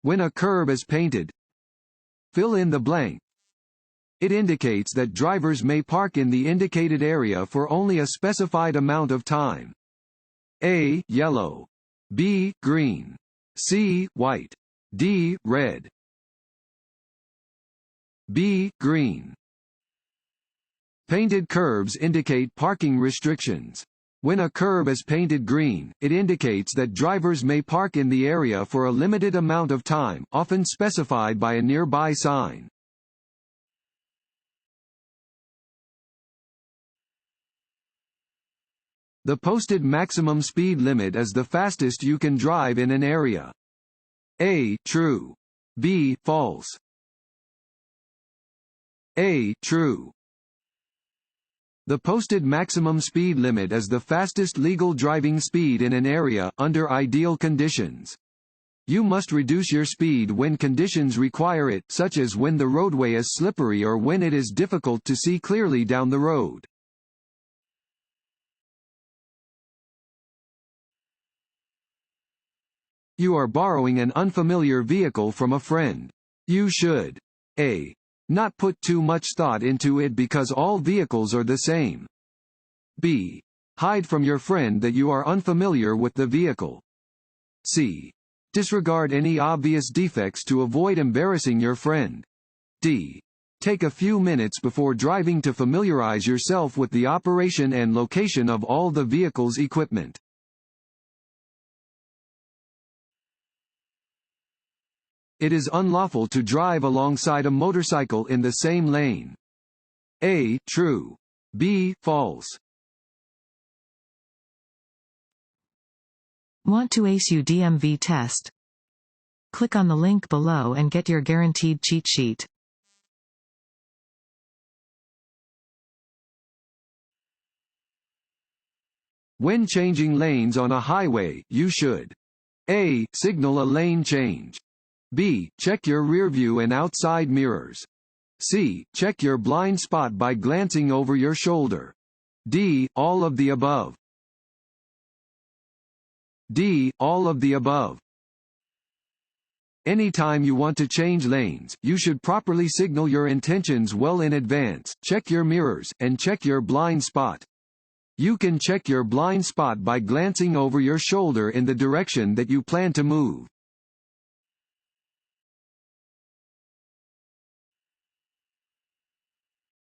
When a curb is painted, fill in the blank. It indicates that drivers may park in the indicated area for only a specified amount of time. A. Yellow. B. Green. C. White. D. Red. B. Green. Painted curbs indicate parking restrictions. When a curb is painted green, it indicates that drivers may park in the area for a limited amount of time, often specified by a nearby sign. The posted maximum speed limit is the fastest you can drive in an area. A. True. B. False. A. True. The posted maximum speed limit is the fastest legal driving speed in an area, under ideal conditions. You must reduce your speed when conditions require it, such as when the roadway is slippery or when it is difficult to see clearly down the road. You are borrowing an unfamiliar vehicle from a friend. You should A. Not put too much thought into it because all vehicles are the same. B. Hide from your friend that you are unfamiliar with the vehicle. C. Disregard any obvious defects to avoid embarrassing your friend. D. Take a few minutes before driving to familiarize yourself with the operation and location of all the vehicle's equipment. It is unlawful to drive alongside a motorcycle in the same lane. A. True. B. False. Want to ace your DMV test? Click on the link below and get your guaranteed cheat sheet. When changing lanes on a highway, you should A. Signal a lane change. B. Check your rearview and outside mirrors. C. Check your blind spot by glancing over your shoulder. D. All of the above. D. All of the above. Anytime you want to change lanes, you should properly signal your intentions well in advance, check your mirrors, and check your blind spot. You can check your blind spot by glancing over your shoulder in the direction that you plan to move.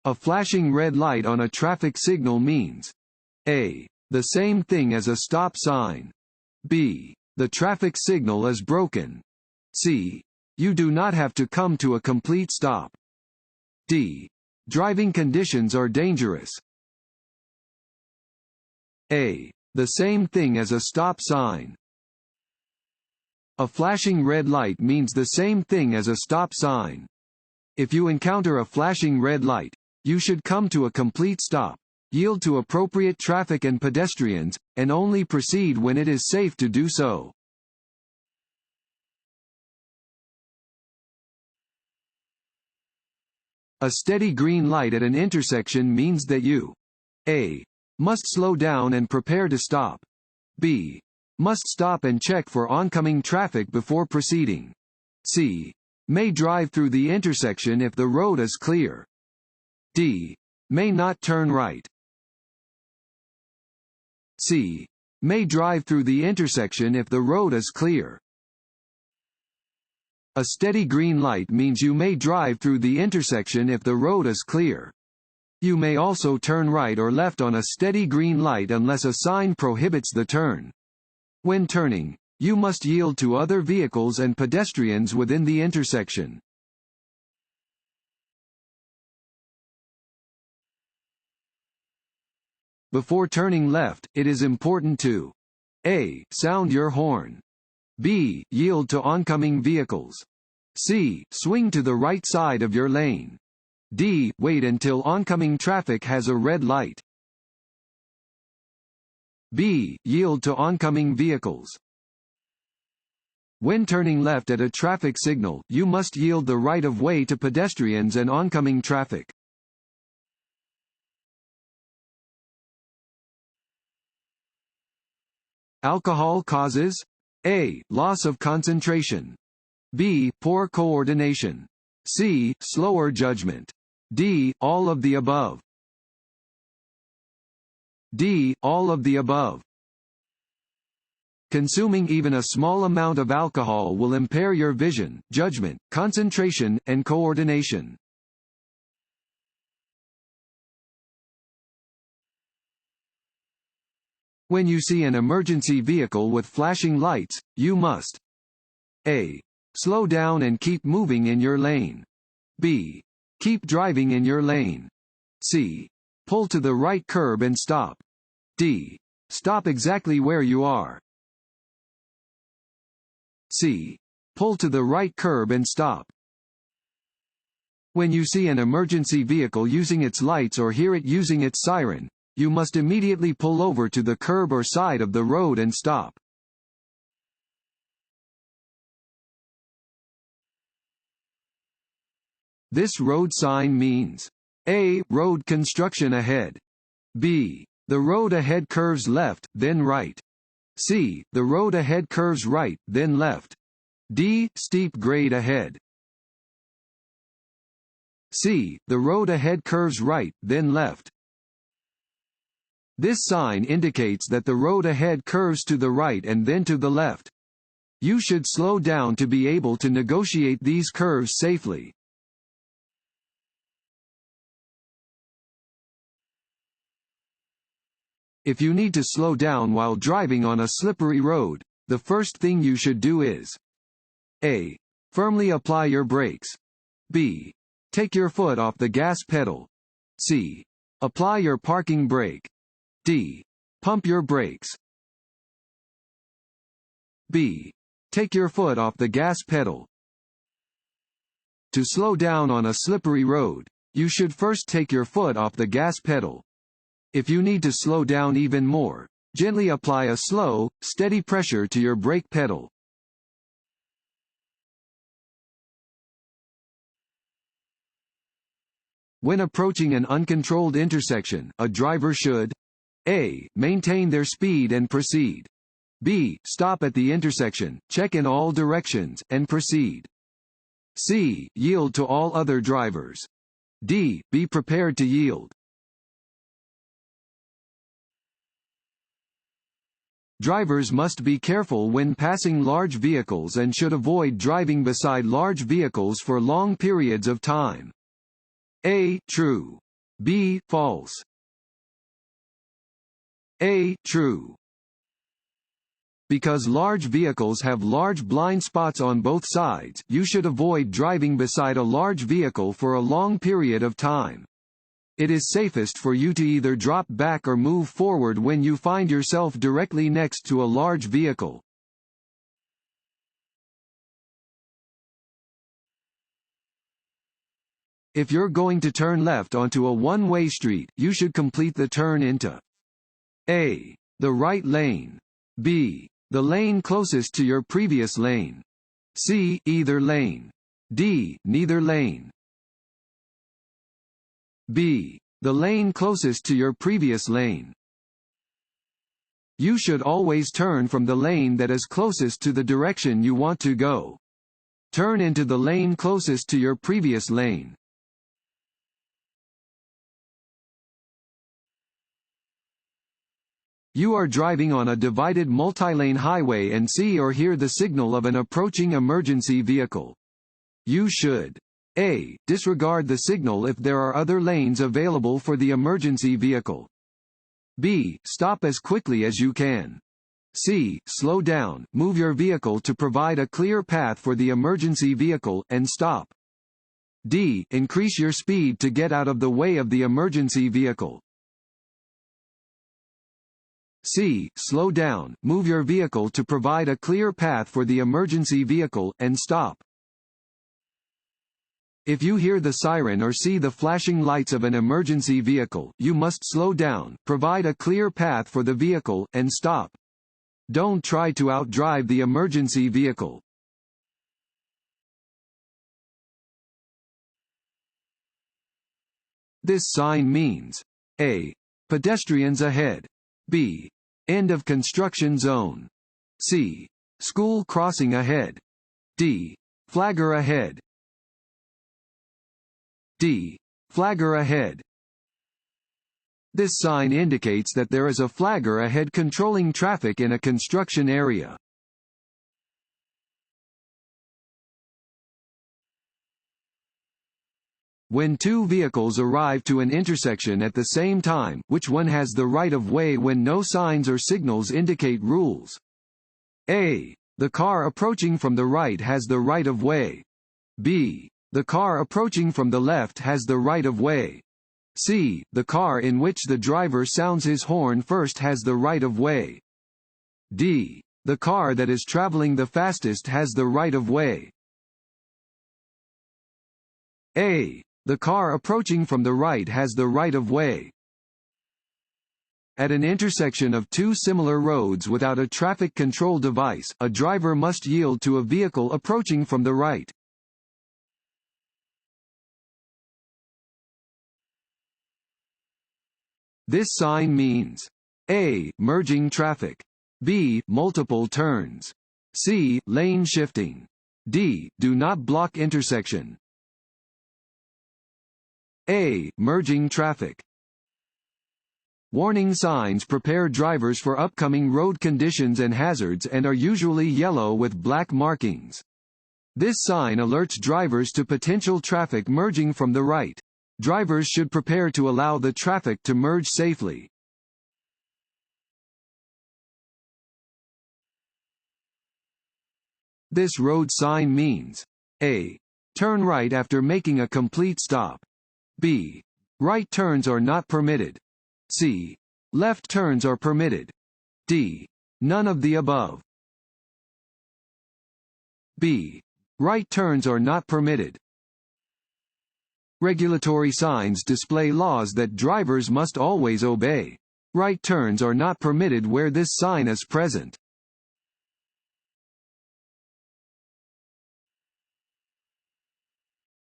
A flashing red light on a traffic signal means A. The same thing as a stop sign. B. The traffic signal is broken. C. You do not have to come to a complete stop. D. Driving conditions are dangerous. A. The same thing as a stop sign. A flashing red light means the same thing as a stop sign. If you encounter a flashing red light, you should come to a complete stop, yield to appropriate traffic and pedestrians, and only proceed when it is safe to do so. A steady green light at an intersection means that you A. Must slow down and prepare to stop. B. Must stop and check for oncoming traffic before proceeding. C. May drive through the intersection if the road is clear. D. May not turn right. C. May drive through the intersection if the road is clear. A steady green light means you may drive through the intersection if the road is clear. You may also turn right or left on a steady green light unless a sign prohibits the turn. When turning, you must yield to other vehicles and pedestrians within the intersection. Before turning left, it is important to A. Sound your horn. B. Yield to oncoming vehicles. C. Swing to the right side of your lane. D. Wait until oncoming traffic has a red light. B. Yield to oncoming vehicles. When turning left at a traffic signal, you must yield the right of way to pedestrians and oncoming traffic. Alcohol causes A. Loss of concentration. B. Poor coordination. C. Slower judgment. D. All of the above. D. All of the above. Consuming even a small amount of alcohol will impair your vision, judgment, concentration, and coordination. When you see an emergency vehicle with flashing lights, you must A. Slow down and keep moving in your lane. B. Keep driving in your lane. C. Pull to the right curb and stop. D. Stop exactly where you are. C. Pull to the right curb and stop. When you see an emergency vehicle using its lights or hear it using its siren, you must immediately pull over to the curb or side of the road and stop. This road sign means A. Road construction ahead. B. The road ahead curves left, then right. C. The road ahead curves right, then left. D. Steep grade ahead. C. The road ahead curves right, then left. This sign indicates that the road ahead curves to the right and then to the left. You should slow down to be able to negotiate these curves safely. If you need to slow down while driving on a slippery road, the first thing you should do is A. Firmly apply your brakes. B. Take your foot off the gas pedal. C. Apply your parking brake. D. Pump your brakes. B. Take your foot off the gas pedal. To slow down on a slippery road, you should first take your foot off the gas pedal. If you need to slow down even more, gently apply a slow, steady pressure to your brake pedal. When approaching an uncontrolled intersection, a driver should A. Maintain their speed and proceed. B. Stop at the intersection, check in all directions, and proceed. C. Yield to all other drivers. D. Be prepared to yield. Drivers must be careful when passing large vehicles and should avoid driving beside large vehicles for long periods of time. A. True. B. False. A. True. Because large vehicles have large blind spots on both sides, you should avoid driving beside a large vehicle for a long period of time. It is safest for you to either drop back or move forward when you find yourself directly next to a large vehicle. If you're going to turn left onto a one-way street, you should complete the turn into A. The right lane. B. The lane closest to your previous lane. C. Either lane. D. Neither lane. B. The lane closest to your previous lane. You should always turn from the lane that is closest to the direction you want to go. Turn into the lane closest to your previous lane. You are driving on a divided multi-lane highway and see or hear the signal of an approaching emergency vehicle. You should A. Disregard the signal if there are other lanes available for the emergency vehicle. B. Stop as quickly as you can. C. Slow down, move your vehicle to provide a clear path for the emergency vehicle, and stop. D. Increase your speed to get out of the way of the emergency vehicle. C. Slow down, move your vehicle to provide a clear path for the emergency vehicle, and stop. If you hear the siren or see the flashing lights of an emergency vehicle, you must slow down, provide a clear path for the vehicle, and stop. Don't try to outdrive the emergency vehicle. This sign means A. Pedestrians ahead. B. End of construction zone. C. School crossing ahead. D. Flagger ahead. D. Flagger ahead. This sign indicates that there is a flagger ahead controlling traffic in a construction area. When two vehicles arrive to an intersection at the same time, which one has the right of way when no signs or signals indicate rules? A. The car approaching from the right has the right of way. B. The car approaching from the left has the right of way. C. The car in which the driver sounds his horn first has the right of way. D. The car that is traveling the fastest has the right of way. A. The car approaching from the right has the right of way. At an intersection of two similar roads without a traffic control device, a driver must yield to a vehicle approaching from the right. This sign means A. Merging traffic. B. Multiple turns. C. Lane shifting. D. Do not block intersection. A. Merging traffic. Warning signs prepare drivers for upcoming road conditions and hazards and are usually yellow with black markings. This sign alerts drivers to potential traffic merging from the right. Drivers should prepare to allow the traffic to merge safely. This road sign means A. Turn right after making a complete stop. B. Right turns are not permitted. C. Left turns are permitted. D. None of the above. B. Right turns are not permitted. Regulatory signs display laws that drivers must always obey. Right turns are not permitted where this sign is present.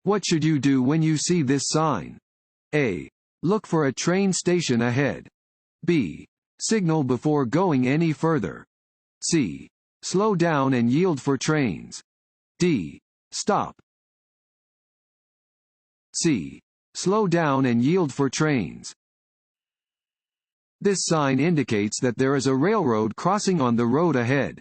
What should you do when you see this sign? A. Look for a train station ahead. B. Signal before going any further. C. Slow down and yield for trains. D. Stop. C. Slow down and yield for trains. This sign indicates that there is a railroad crossing on the road ahead.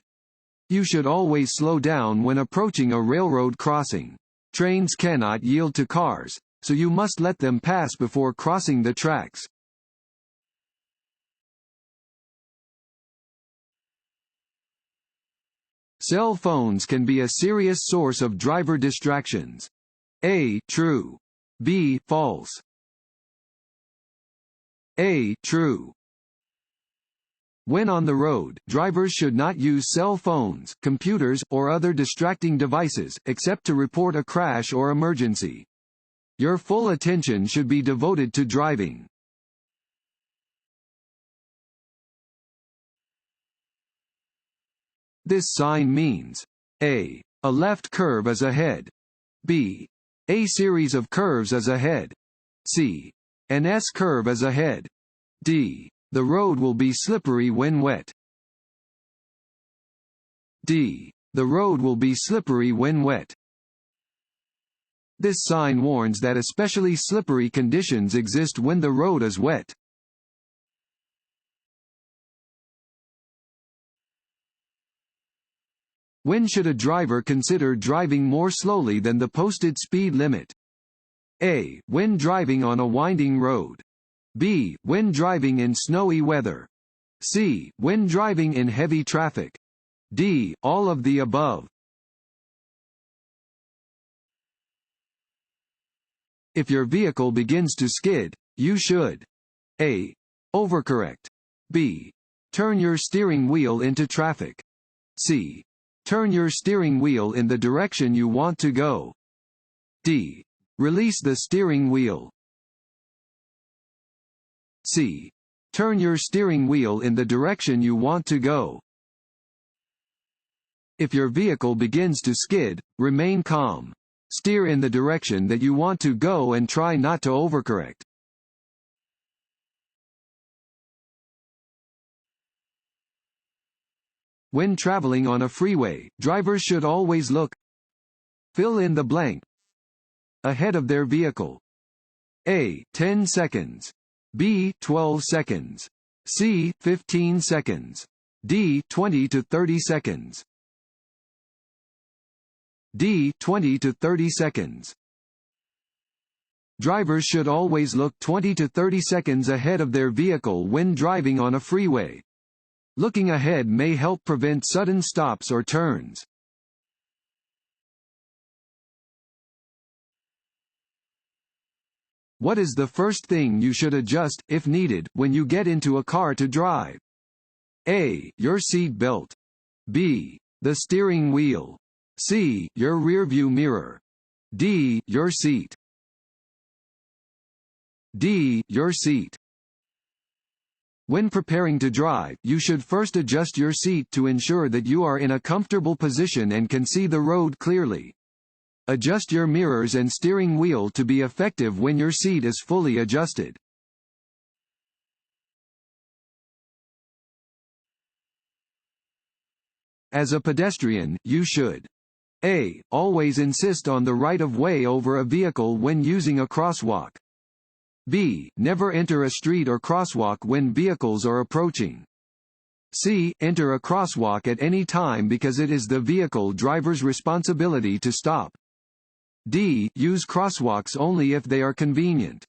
You should always slow down when approaching a railroad crossing. Trains cannot yield to cars, so you must let them pass before crossing the tracks. Cell phones can be a serious source of driver distractions. A. True. B. False. A. True. When on the road, drivers should not use cell phones, computers, or other distracting devices, except to report a crash or emergency. Your full attention should be devoted to driving. This sign means A. A left curve is ahead. B. A series of curves is ahead. C. An S curve is ahead. D. The road will be slippery when wet. D. The road will be slippery when wet. This sign warns that especially slippery conditions exist when the road is wet. When should a driver consider driving more slowly than the posted speed limit? A. When driving on a winding road. B. When driving in snowy weather. C. When driving in heavy traffic. D. All of the above. If your vehicle begins to skid, you should A. Overcorrect. B. Turn your steering wheel into traffic. C. Turn your steering wheel in the direction you want to go. D. Release the steering wheel. C. Turn your steering wheel in the direction you want to go. If your vehicle begins to skid, remain calm. Steer in the direction that you want to go and try not to overcorrect. When traveling on a freeway, drivers should always look fill in the blank. Ahead of their vehicle. A. 10 seconds. B. 12 seconds. C. 15 seconds. D. 20 to 30 seconds. D. 20 to 30 seconds. Drivers should always look 20 to 30 seconds ahead of their vehicle when driving on a freeway. Looking ahead may help prevent sudden stops or turns. What is the first thing you should adjust, if needed, when you get into a car to drive? A. Your seat belt. B. The steering wheel. C. Your rearview mirror. D. Your seat. D. Your seat. When preparing to drive, you should first adjust your seat to ensure that you are in a comfortable position and can see the road clearly. Adjust your mirrors and steering wheel to be effective when your seat is fully adjusted. As a pedestrian, you should A. Always insist on the right-of-way over a vehicle when using a crosswalk. B. Never enter a street or crosswalk when vehicles are approaching. C. Enter a crosswalk at any time because it is the vehicle driver's responsibility to stop. D. Use crosswalks only if they are convenient.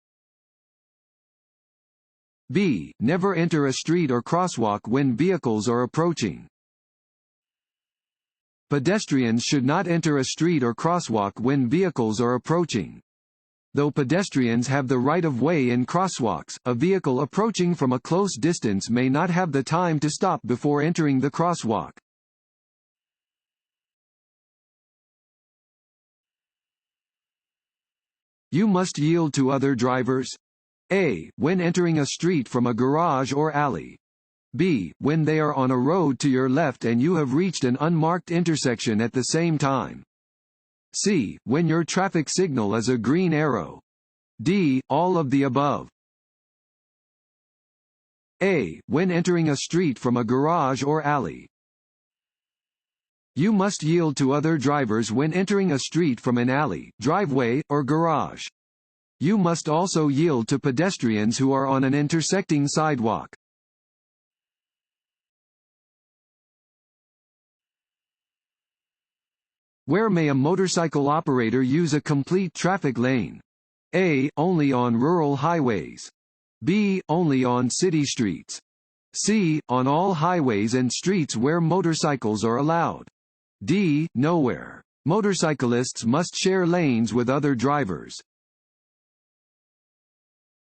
B. Never enter a street or crosswalk when vehicles are approaching. Pedestrians should not enter a street or crosswalk when vehicles are approaching. Though pedestrians have the right-of-way in crosswalks, a vehicle approaching from a close distance may not have the time to stop before entering the crosswalk. You must yield to other drivers. A. When entering a street from a garage or alley. B. When they are on a road to your left and you have reached an unmarked intersection at the same time. C. When your traffic signal is a green arrow. D. All of the above. A. When entering a street from a garage or alley. You must yield to other drivers when entering a street from an alley, driveway, or garage. You must also yield to pedestrians who are on an intersecting sidewalk. Where may a motorcycle operator use a complete traffic lane? A. Only on rural highways. B. Only on city streets. C. On all highways and streets where motorcycles are allowed. D. Nowhere. Motorcyclists must share lanes with other drivers.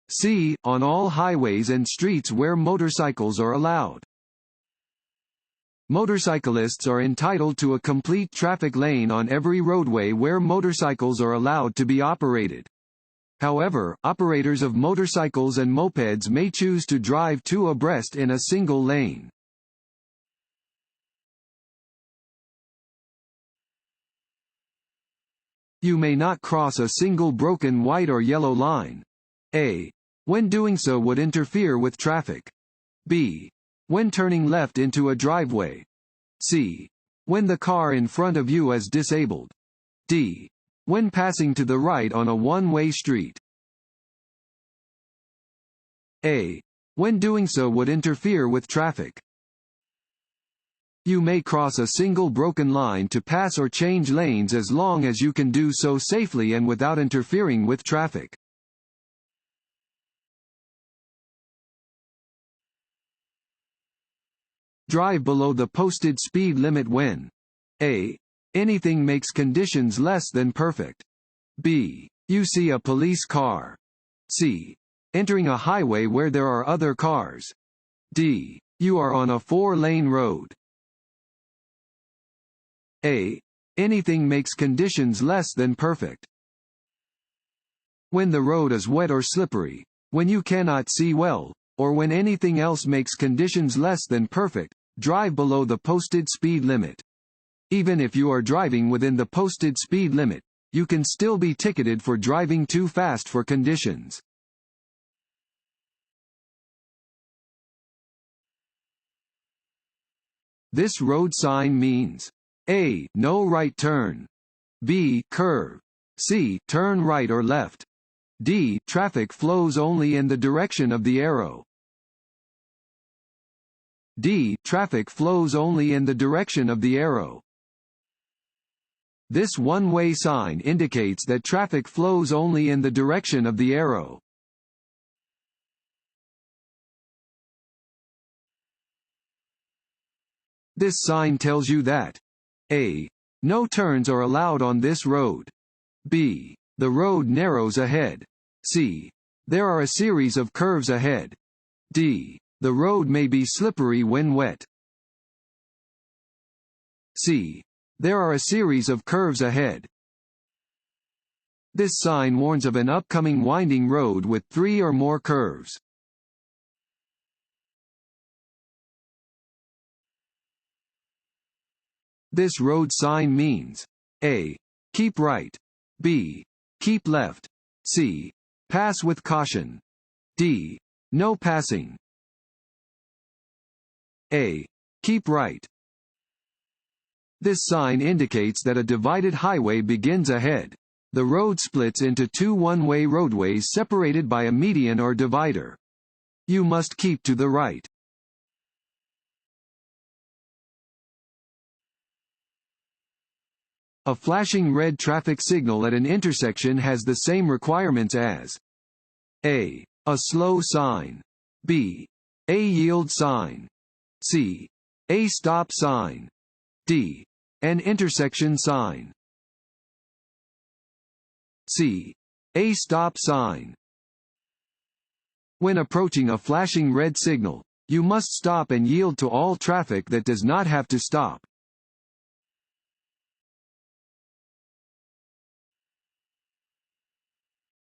C. On all highways and streets where motorcycles are allowed. Motorcyclists are entitled to a complete traffic lane on every roadway where motorcycles are allowed to be operated. However, operators of motorcycles and mopeds may choose to drive two abreast in a single lane. You may not cross a single broken white or yellow line. A. When doing so would interfere with traffic. B. When turning left into a driveway. C. When the car in front of you is disabled. D. When passing to the right on a one-way street. A. When doing so would interfere with traffic. You may cross a single broken line to pass or change lanes as long as you can do so safely and without interfering with traffic. Drive below the posted speed limit when A. Anything makes conditions less than perfect. B. You see a police car. C. Entering a highway where there are other cars. D. You are on a 4-lane road. A. Anything makes conditions less than perfect. When the road is wet or slippery, when you cannot see well, or when anything else makes conditions less than perfect, drive below the posted speed limit. Even if you are driving within the posted speed limit, you can still be ticketed for driving too fast for conditions. This road sign means A. No right turn. B. Curve. C. Turn right or left. D. Traffic flows only in the direction of the arrow. D. Traffic flows only in the direction of the arrow. This one-way sign indicates that traffic flows only in the direction of the arrow. This sign tells you that A. No turns are allowed on this road. B. The road narrows ahead. C. There are a series of curves ahead. D. The road may be slippery when wet. C. There are a series of curves ahead. This sign warns of an upcoming winding road with 3 or more curves. This road sign means A. Keep right. B. Keep left. C. Pass with caution. D. No passing. A. Keep right. This sign indicates that a divided highway begins ahead. The road splits into 2 one-way roadways separated by a median or divider. You must keep to the right. A flashing red traffic signal at an intersection has the same requirements as A. A slow sign. B. A yield sign. C. A stop sign. D. An intersection sign. C. A stop sign. When approaching a flashing red signal, you must stop and yield to all traffic that does not have to stop.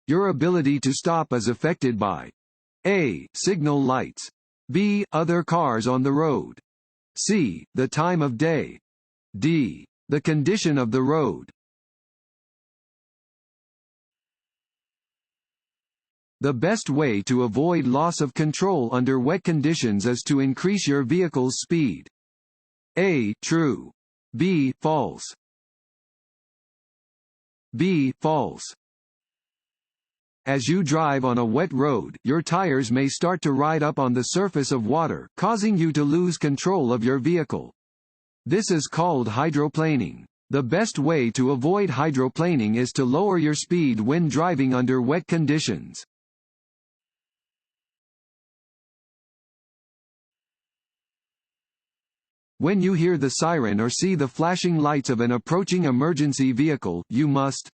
Your ability to stop is affected by A. Signal lights. B. Other cars on the road. C. The time of day. D. The condition of the road. The best way to avoid loss of control under wet conditions is to increase your vehicle's speed. A. True. B. False. B. False. As you drive on a wet road, your tires may start to ride up on the surface of water, causing you to lose control of your vehicle. This is called hydroplaning. The best way to avoid hydroplaning is to lower your speed when driving under wet conditions. When you hear the siren or see the flashing lights of an approaching emergency vehicle, you must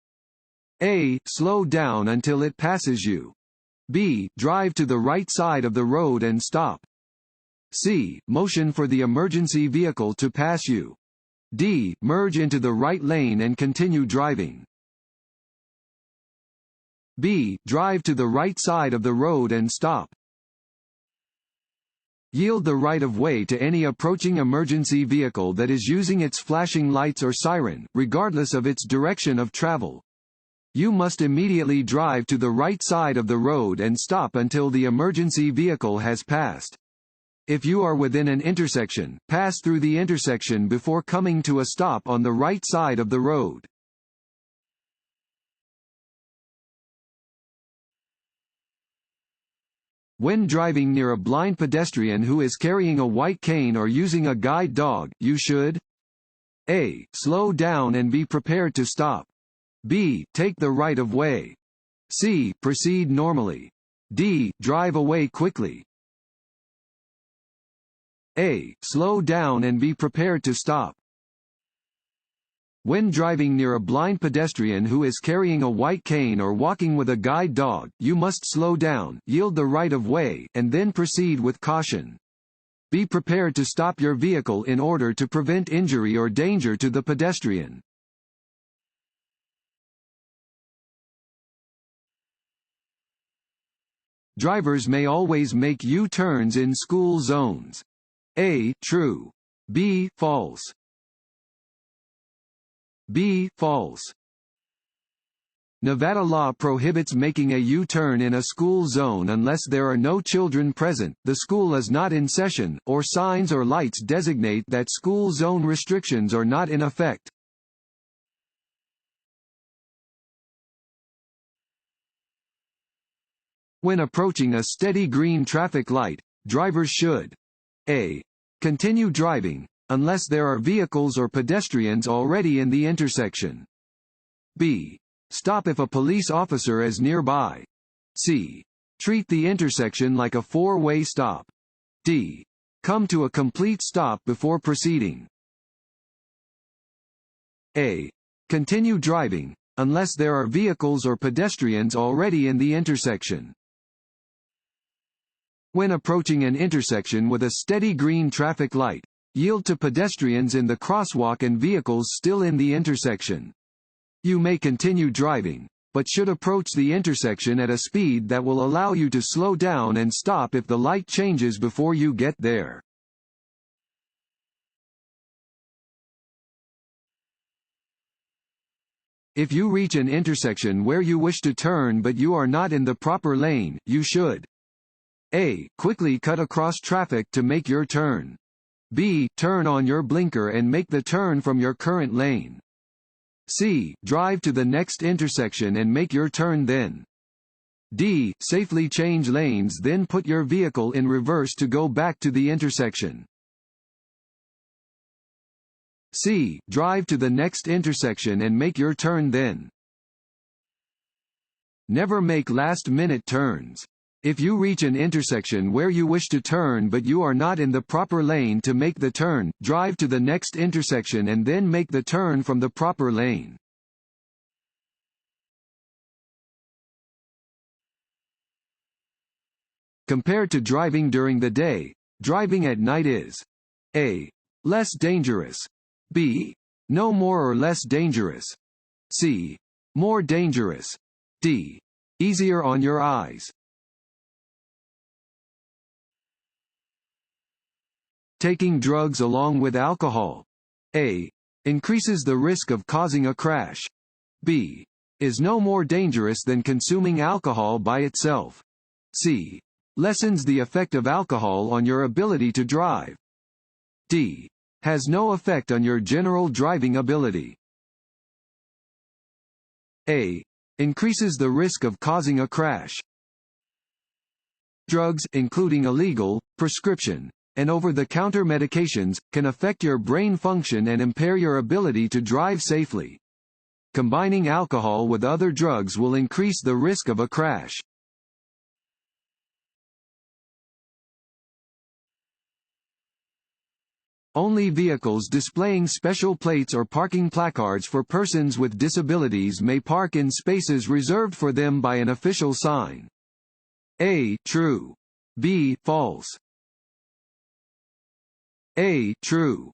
A. Slow down until it passes you. B. Drive to the right side of the road and stop. C. Motion for the emergency vehicle to pass you. D. Merge into the right lane and continue driving. B. Drive to the right side of the road and stop. Yield the right-of-way to any approaching emergency vehicle that is using its flashing lights or siren, regardless of its direction of travel. You must immediately drive to the right side of the road and stop until the emergency vehicle has passed. If you are within an intersection, pass through the intersection before coming to a stop on the right side of the road. When driving near a blind pedestrian who is carrying a white cane or using a guide dog, you should A. Slow down and be prepared to stop. B. Take the right of way. C. Proceed normally. D. Drive away quickly. A. Slow down and be prepared to stop. When driving near a blind pedestrian who is carrying a white cane or walking with a guide dog, you must slow down, yield the right of way, and then proceed with caution. Be prepared to stop your vehicle in order to prevent injury or danger to the pedestrian. Drivers may always make U-turns in school zones. A. True. B. False. B. False. Nevada law prohibits making a U-turn in a school zone unless there are no children present, the school is not in session, or signs or lights designate that school zone restrictions are not in effect. When approaching a steady green traffic light, drivers should A. Continue driving, unless there are vehicles or pedestrians already in the intersection. B. Stop if a police officer is nearby. C. Treat the intersection like a four-way stop. D. Come to a complete stop before proceeding. A. Continue driving, unless there are vehicles or pedestrians already in the intersection. When approaching an intersection with a steady green traffic light, yield to pedestrians in the crosswalk and vehicles still in the intersection. You may continue driving, but should approach the intersection at a speed that will allow you to slow down and stop if the light changes before you get there. If you reach an intersection where you wish to turn but you are not in the proper lane, you should A. Quickly cut across traffic to make your turn. B. Turn on your blinker and make the turn from your current lane. C. Drive to the next intersection and make your turn then. D. Safely change lanes then put your vehicle in reverse to go back to the intersection. C. Drive to the next intersection and make your turn then. Never make last-minute turns. If you reach an intersection where you wish to turn but you are not in the proper lane to make the turn, drive to the next intersection and then make the turn from the proper lane. Compared to driving during the day, driving at night is A. Less dangerous. B. No more or less dangerous. C. More dangerous. D. Easier on your eyes. Taking drugs along with alcohol. A. Increases the risk of causing a crash. B. Is no more dangerous than consuming alcohol by itself. C. Lessens the effect of alcohol on your ability to drive. D. Has no effect on your general driving ability. A. Increases the risk of causing a crash. Drugs, including illegal, prescription, and over-the-counter medications, can affect your brain function and impair your ability to drive safely. Combining alcohol with other drugs will increase the risk of a crash. Only vehicles displaying special plates or parking placards for persons with disabilities may park in spaces reserved for them by an official sign. A. True. B. False. A. True.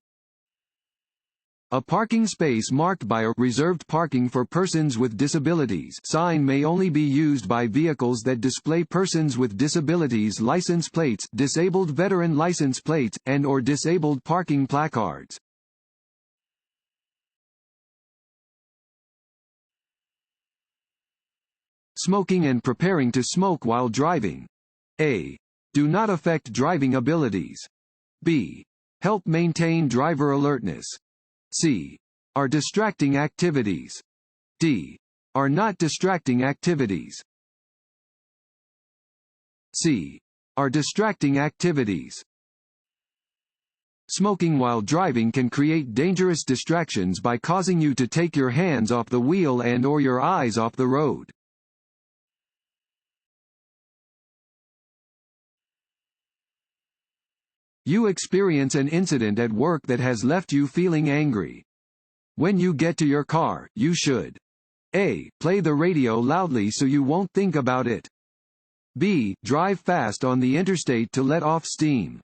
A parking space marked by a reserved parking for persons with disabilities sign may only be used by vehicles that display persons with disabilities license plates, disabled veteran license plates, and/or disabled parking placards. Smoking and preparing to smoke while driving. A. Do not affect driving abilities. B. Help maintain driver alertness. C. Are distracting activities. D. Are not distracting activities. C. Are distracting activities. Smoking while driving can create dangerous distractions by causing you to take your hands off the wheel and/or your eyes off the road. You experience an incident at work that has left you feeling angry. When you get to your car, you should A. Play the radio loudly so you won't think about it. B. Drive fast on the interstate to let off steam.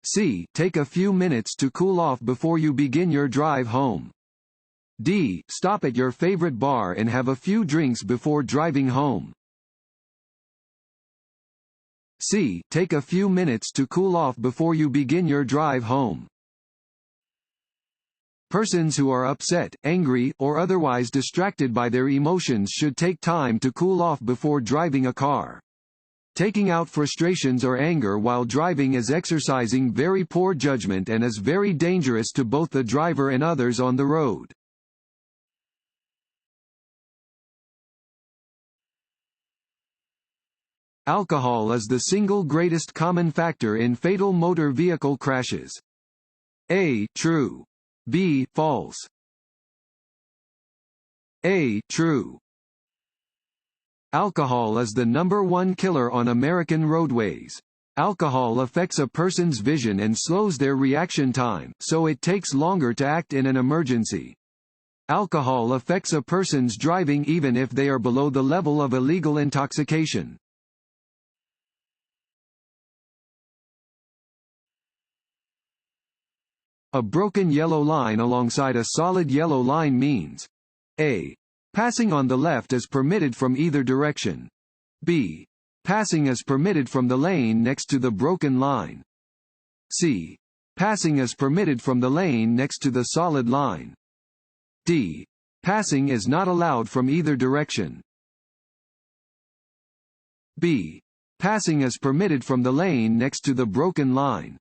C. Take a few minutes to cool off before you begin your drive home. D. Stop at your favorite bar and have a few drinks before driving home. C. Take a few minutes to cool off before you begin your drive home. Persons who are upset, angry, or otherwise distracted by their emotions should take time to cool off before driving a car. Taking out frustrations or anger while driving is exercising very poor judgment and is very dangerous to both the driver and others on the road. Alcohol is the single greatest common factor in fatal motor vehicle crashes. A. True. B. False. A. True. Alcohol is the number one killer on American roadways. Alcohol affects a person's vision and slows their reaction time, so it takes longer to act in an emergency. Alcohol affects a person's driving even if they are below the level of illegal intoxication. A broken yellow line alongside a solid yellow line means A. Passing on the left is permitted from either direction. B. Passing is permitted from the lane next to the broken line. C. Passing is permitted from the lane next to the solid line. D. Passing is not allowed from either direction. B. Passing is permitted from the lane next to the broken line.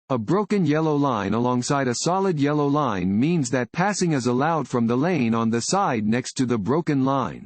A broken yellow line alongside a solid yellow line means that passing is allowed from the lane on the side next to the broken line.